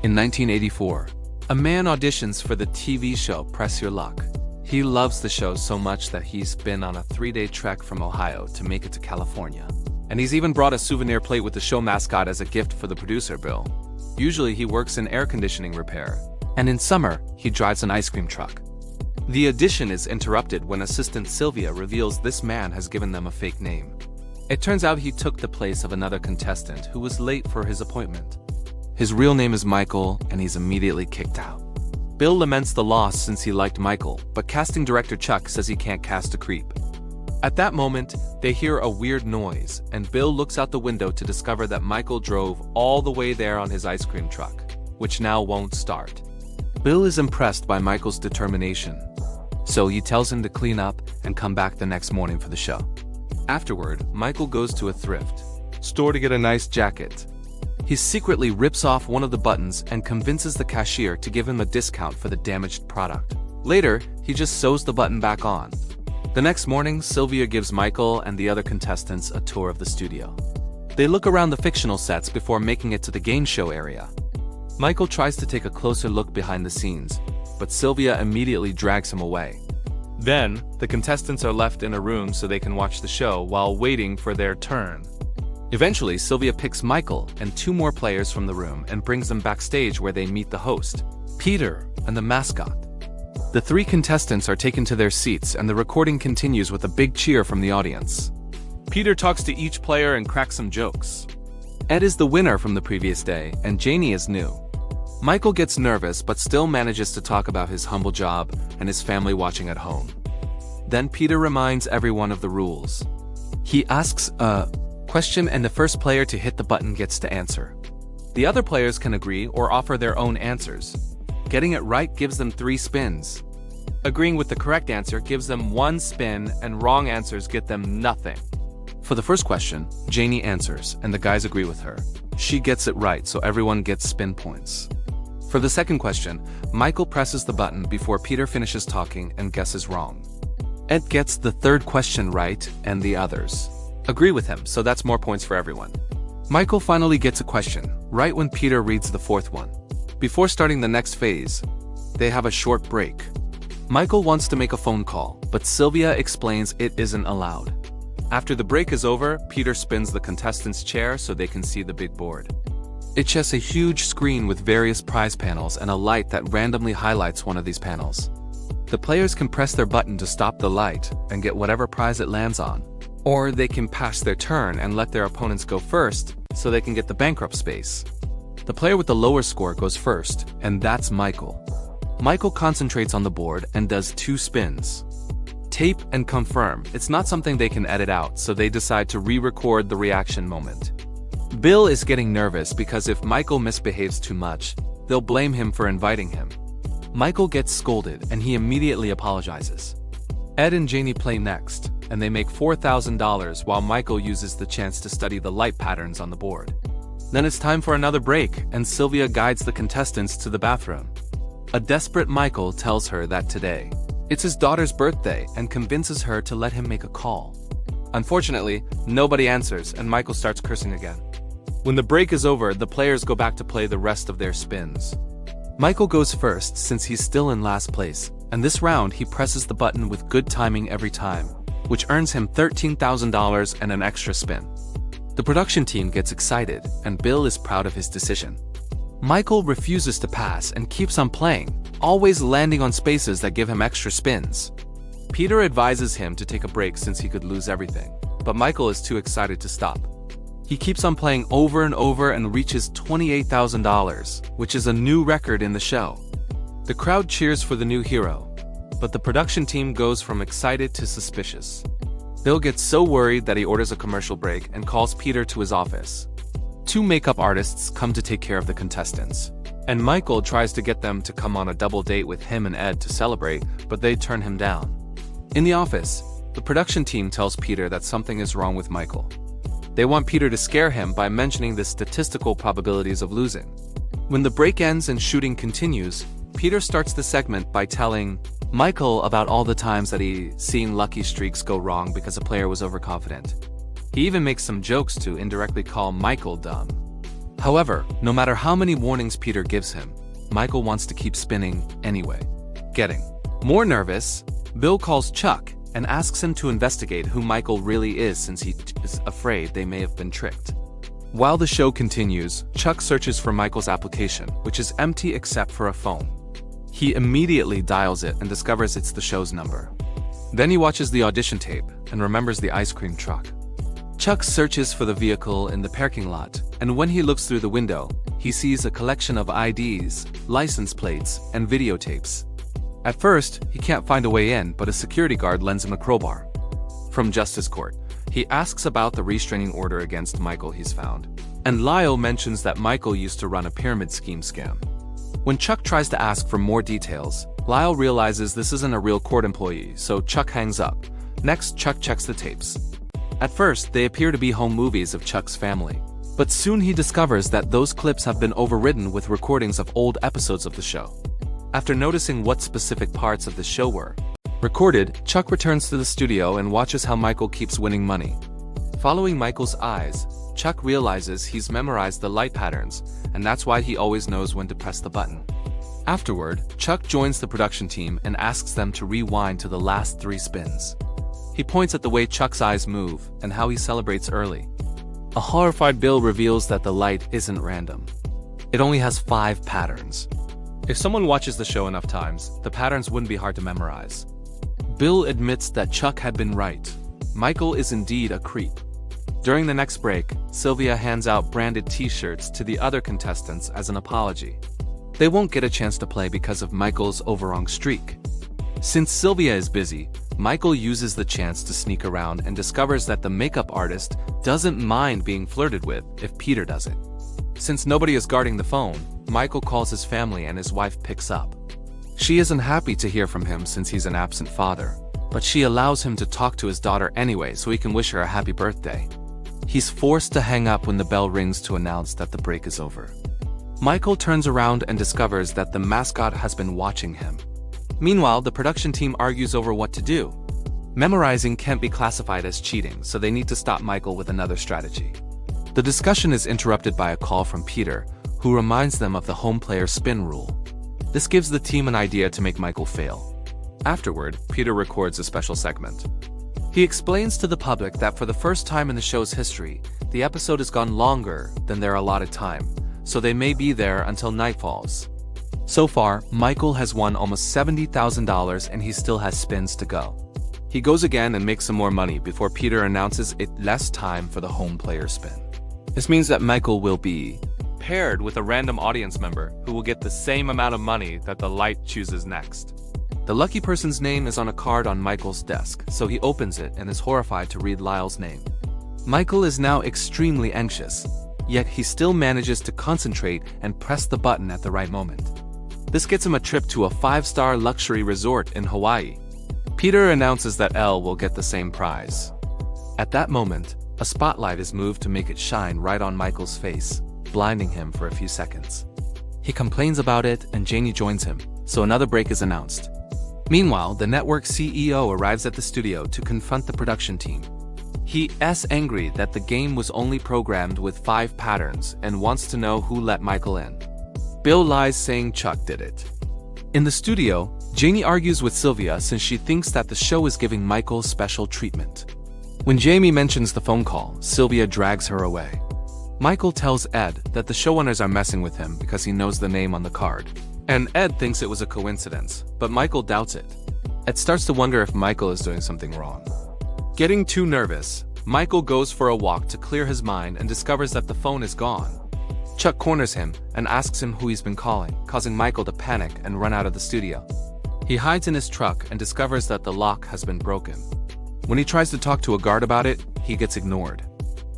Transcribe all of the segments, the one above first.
In 1984, a man auditions for the TV show Press Your Luck. He loves the show so much that he's been on a 3-day trek from Ohio to make it to California. And he's even brought a souvenir plate with the show mascot as a gift for the producer, Bill. Usually he works in air conditioning repair, and in summer, he drives an ice cream truck. The audition is interrupted when assistant Sylvia reveals this man has given them a fake name. It turns out he took the place of another contestant who was late for his appointment. His real name is Michael, and he's immediately kicked out. Bill laments the loss since he liked Michael, but casting director Chuck says he can't cast a creep. At that moment, they hear a weird noise, and Bill looks out the window to discover that Michael drove all the way there on his ice cream truck, which now won't start. Bill is impressed by Michael's determination, so he tells him to clean up and come back the next morning for the show. Afterward, Michael goes to a thrift store to get a nice jacket. He secretly rips off one of the buttons and convinces the cashier to give him a discount for the damaged product. Later, he just sews the button back on. The next morning, Sylvia gives Michael and the other contestants a tour of the studio. They look around the fictional sets before making it to the game show area. Michael tries to take a closer look behind the scenes, but Sylvia immediately drags him away. Then, the contestants are left in a room so they can watch the show while waiting for their turn. Eventually, Sylvia picks Michael and 2 more players from the room and brings them backstage where they meet the host, Peter, and the mascot. The 3 contestants are taken to their seats and the recording continues with a big cheer from the audience. Peter talks to each player and cracks some jokes. Ed is the winner from the previous day, and Janie is new. Michael gets nervous but still manages to talk about his humble job and his family watching at home. Then Peter reminds everyone of the rules. He asks a question and the first player to hit the button gets to answer. The other players can agree or offer their own answers. Getting it right gives them 3 spins. Agreeing with the correct answer gives them 1 spin, and wrong answers get them nothing. For the first question, Janie answers, and the guys agree with her. She gets it right, so everyone gets spin points. For the second question, Michael presses the button before Peter finishes talking and guesses wrong. Ed gets the third question right, and the others agree with him, so that's more points for everyone. Michael finally gets a question, right when Peter reads the 4th one. Before starting the next phase, they have a short break. Michael wants to make a phone call, but Sylvia explains it isn't allowed. After the break is over, Peter spins the contestant's chair so they can see the big board. It has a huge screen with various prize panels and a light that randomly highlights one of these panels. The players can press their button to stop the light and get whatever prize it lands on. Or they can pass their turn and let their opponents go first so they can get the bankrupt space. The player with the lower score goes first, and that's Michael. Michael concentrates on the board and does 2 spins. Tape and confirm. It's not something they can edit out, so they decide to re-record the reaction moment. Bill is getting nervous because if Michael misbehaves too much, they'll blame him for inviting him. Michael gets scolded and he immediately apologizes. Ed and Janie play next, and they make $4,000 while Michael uses the chance to study the light patterns on the board. Then it's time for another break, and Sylvia guides the contestants to the bathroom. A desperate Michael tells her that today it's his daughter's birthday and convinces her to let him make a call. Unfortunately, nobody answers and Michael starts cursing again. When the break is over, the players go back to play the rest of their spins. Michael goes first since he's still in last place, and this round he presses the button with good timing every time, which earns him $13,000 and an extra spin. The production team gets excited, and Bill is proud of his decision. Michael refuses to pass and keeps on playing, always landing on spaces that give him extra spins. Peter advises him to take a break since he could lose everything, but Michael is too excited to stop. He keeps on playing over and over and reaches $28,000, which is a new record in the show. The crowd cheers for the new hero, but the production team goes from excited to suspicious. Bill gets so worried that he orders a commercial break and calls Peter to his office. 2 makeup artists come to take care of the contestants, and Michael tries to get them to come on a double date with him and Ed to celebrate, but they turn him down. In the office, the production team tells Peter that something is wrong with Michael. They want Peter to scare him by mentioning the statistical probabilities of losing. When the break ends and shooting continues, Peter starts the segment by telling Michael about all the times that he's seen lucky streaks go wrong because a player was overconfident. He even makes some jokes to indirectly call Michael dumb. However, no matter how many warnings Peter gives him, Michael wants to keep spinning anyway. Getting more nervous, Bill calls Chuck and asks him to investigate who Michael really is since he is afraid they may have been tricked. While the show continues, Chuck searches for Michael's application, which is empty except for a phone. He immediately dials it and discovers it's the show's number. Then he watches the audition tape and remembers the ice cream truck. Chuck searches for the vehicle in the parking lot, and when he looks through the window, he sees a collection of IDs, license plates, and videotapes. At first, he can't find a way in, but a security guard lends him a crowbar. From Justice Court, he asks about the restraining order against Michael he's found, and Lyle mentions that Michael used to run a pyramid scheme scam. When Chuck tries to ask for more details, Lyle realizes this isn't a real court employee, so Chuck hangs up. Next, Chuck checks the tapes. At first, they appear to be home movies of Chuck's family, but soon he discovers that those clips have been overridden with recordings of old episodes of the show. After noticing what specific parts of the show were recorded, Chuck returns to the studio and watches how Michael keeps winning money. Following Michael's eyes, Chuck realizes he's memorized the light patterns, and that's why he always knows when to press the button. Afterward, Chuck joins the production team and asks them to rewind to the last 3 spins. He points at the way Chuck's eyes move and how he celebrates early. A horrified Bill reveals that the light isn't random. It only has 5 patterns. If someone watches the show enough times, the patterns wouldn't be hard to memorize. Bill admits that Chuck had been right. Michael is indeed a creep. During the next break, Sylvia hands out branded t-shirts to the other contestants as an apology. They won't get a chance to play because of Michael's overwrong streak. Since Sylvia is busy, Michael uses the chance to sneak around and discovers that the makeup artist doesn't mind being flirted with if Peter does it. Since nobody is guarding the phone, Michael calls his family and his wife picks up. She isn't happy to hear from him since he's an absent father, but she allows him to talk to his daughter anyway so he can wish her a happy birthday. He's forced to hang up when the bell rings to announce that the break is over. Michael turns around and discovers that the mascot has been watching him. Meanwhile, the production team argues over what to do. Memorizing can't be classified as cheating, so they need to stop Michael with another strategy. The discussion is interrupted by a call from Peter, who reminds them of the home player spin rule. This gives the team an idea to make Michael fail. Afterward, Peter records a special segment. He explains to the public that for the first time in the show's history, the episode has gone longer than their allotted time, so they may be there until night falls. So far, Michael has won almost $70,000 and he still has spins to go. He goes again and makes some more money before Peter announces it's less time for the home player spin. This means that Michael will be paired with a random audience member who will get the same amount of money that the light chooses next. The lucky person's name is on a card on Michael's desk, so he opens it and is horrified to read Lyle's name. Michael is now extremely anxious, yet he still manages to concentrate and press the button at the right moment. This gets him a trip to a 5-star luxury resort in Hawaii. Peter announces that Elle will get the same prize. At that moment, a spotlight is moved to make it shine right on Michael's face, blinding him for a few seconds. He complains about it and Janie joins him, so another break is announced. Meanwhile, the network CEO arrives at the studio to confront the production team. He is angry that the game was only programmed with 5 patterns and wants to know who let Michael in. Bill lies saying Chuck did it. In the studio, Janie argues with Sylvia since she thinks that the show is giving Michael special treatment. When Jamie mentions the phone call, Sylvia drags her away. Michael tells Ed that the showrunners are messing with him because he knows the name on the card. And Ed thinks it was a coincidence, but Michael doubts it. Ed starts to wonder if Michael is doing something wrong. Getting too nervous, Michael goes for a walk to clear his mind and discovers that the phone is gone. Chuck corners him and asks him who he's been calling, causing Michael to panic and run out of the studio. He hides in his truck and discovers that the lock has been broken. When he tries to talk to a guard about it, he gets ignored.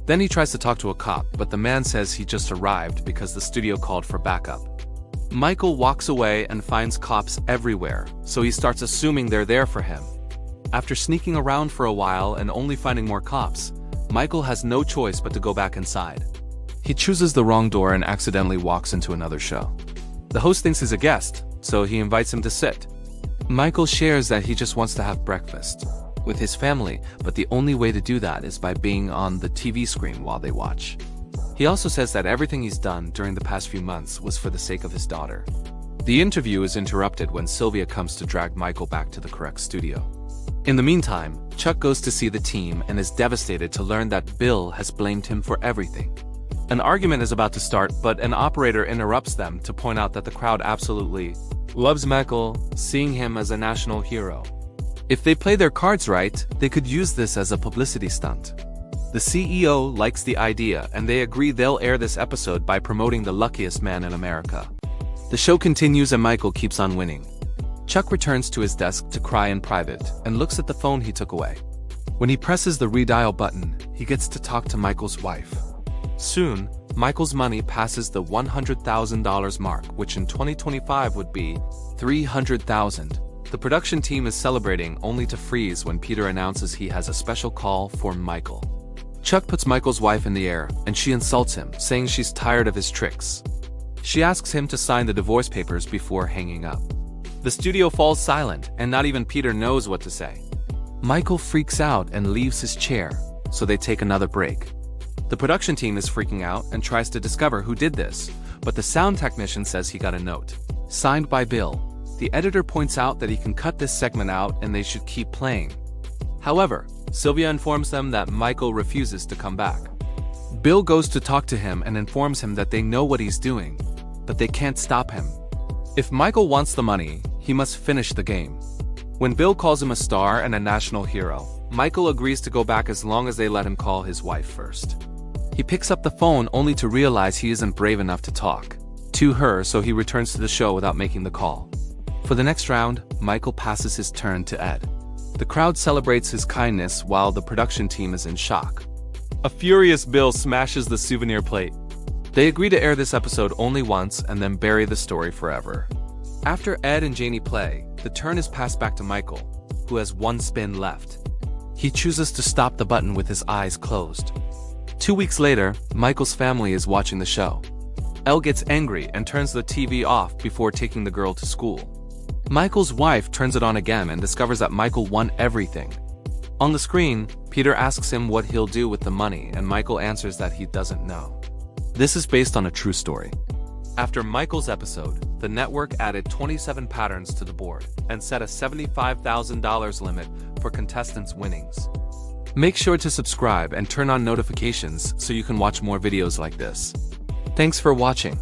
Then he tries to talk to a cop, but the man says he just arrived because the studio called for backup. Michael walks away and finds cops everywhere, so he starts assuming they're there for him. After sneaking around for a while and only finding more cops, Michael has no choice but to go back inside. He chooses the wrong door and accidentally walks into another show. The host thinks he's a guest, so he invites him to sit. Michael shares that he just wants to have breakfast with his family, but the only way to do that is by being on the TV screen while they watch. He also says that everything he's done during the past few months was for the sake of his daughter. The interview is interrupted when Sylvia comes to drag Michael back to the correct studio. In the meantime, Chuck goes to see the team and is devastated to learn that Bill has blamed him for everything. An argument is about to start, but an operator interrupts them to point out that the crowd absolutely loves Michael, seeing him as a national hero. If they play their cards right, they could use this as a publicity stunt. The CEO likes the idea, and they agree they'll air this episode by promoting the luckiest man in America. The show continues and Michael keeps on winning. Chuck returns to his desk to cry in private and looks at the phone he took away. When he presses the redial button, he gets to talk to Michael's wife. Soon, Michael's money passes the $100,000 mark, which in 2025 would be $300,000. The production team is celebrating only to freeze when Peter announces he has a special call for Michael. Chuck puts Michael's wife in the air, and she insults him, saying she's tired of his tricks. She asks him to sign the divorce papers before hanging up. The studio falls silent, and not even Peter knows what to say. Michael freaks out and leaves his chair, so they take another break. The production team is freaking out and tries to discover who did this, but the sound technician says he got a note, signed by Bill. The editor points out that he can cut this segment out and they should keep playing. However, Sylvia informs them that Michael refuses to come back. Bill goes to talk to him and informs him that they know what he's doing, but they can't stop him. If Michael wants the money, he must finish the game. When Bill calls him a star and a national hero, Michael agrees to go back as long as they let him call his wife first. He picks up the phone only to realize he isn't brave enough to talk to her, so he returns to the show without making the call. For the next round, Michael passes his turn to Ed. The crowd celebrates his kindness while the production team is in shock. A furious Bill smashes the souvenir plate. They agree to air this episode only once and then bury the story forever. After Ed and Janie play, the turn is passed back to Michael, who has one spin left. He chooses to stop the button with his eyes closed. 2 weeks later, Michael's family is watching the show. Elle gets angry and turns the TV off before taking the girl to school. Michael's wife turns it on again and discovers that Michael won everything. On the screen, Peter asks him what he'll do with the money, and Michael answers that he doesn't know. This is based on a true story. After Michael's episode, the network added 27 patterns to the board and set a $75,000 limit for contestants' winnings. Make sure to subscribe and turn on notifications so you can watch more videos like this. Thanks for watching.